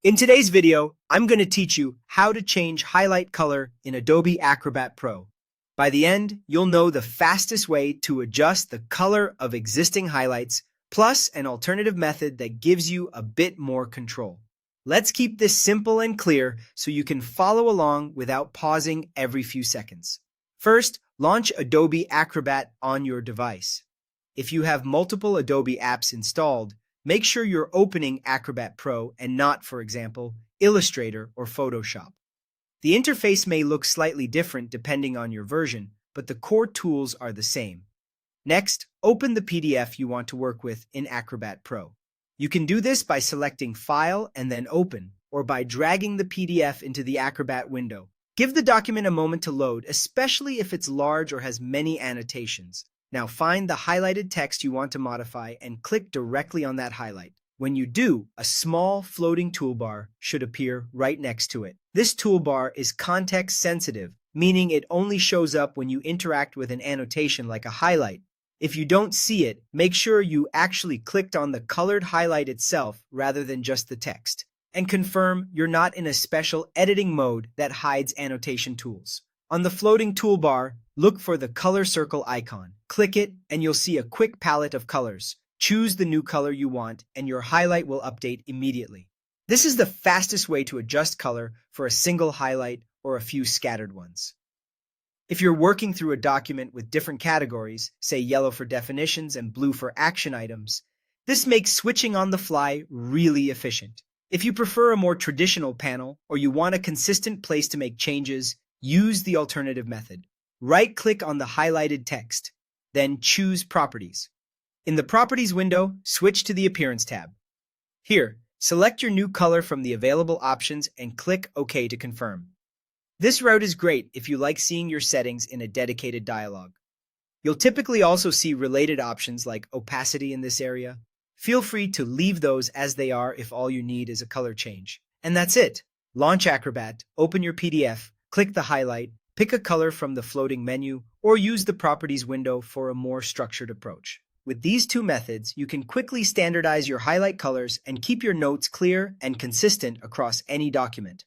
In today's video, I'm going to teach you how to change highlight color in Adobe Acrobat Pro. By the end, you'll know the fastest way to adjust the color of existing highlights, plus an alternative method that gives you a bit more control. Let's keep this simple and clear so you can follow along without pausing every few seconds. First, launch Adobe Acrobat on your device. If you have multiple Adobe apps installed, make sure you're opening Acrobat Pro and not, for example, Illustrator or Photoshop. The interface may look slightly different depending on your version, but the core tools are the same. Next, open the PDF you want to work with in Acrobat Pro. You can do this by selecting File and then Open, or by dragging the PDF into the Acrobat window. Give the document a moment to load, especially if it's large or has many annotations. Now find the highlighted text you want to modify and click directly on that highlight. When you do, a small floating toolbar should appear right next to it. This toolbar is context sensitive, meaning it only shows up when you interact with an annotation like a highlight. If you don't see it, make sure you actually clicked on the colored highlight itself rather than just the text. And confirm you're not in a special editing mode that hides annotation tools. On the floating toolbar, look for the color circle icon. Click it, and you'll see a quick palette of colors. Choose the new color you want, and your highlight will update immediately. This is the fastest way to adjust color for a single highlight or a few scattered ones. If you're working through a document with different categories, say yellow for definitions and blue for action items, this makes switching on the fly really efficient. If you prefer a more traditional panel or you want a consistent place to make changes, use the alternative method. Right-click on the highlighted text, then choose Properties. In the Properties window, switch to the Appearance tab. Here, select your new color from the available options and click OK to confirm. This route is great if you like seeing your settings in a dedicated dialog. You'll typically also see related options like opacity in this area. Feel free to leave those as they are if all you need is a color change. And that's it. Launch Acrobat, open your PDF, click the highlight, pick a color from the floating menu, or use the Properties window for a more structured approach. With these two methods, you can quickly standardize your highlight colors and keep your notes clear and consistent across any document.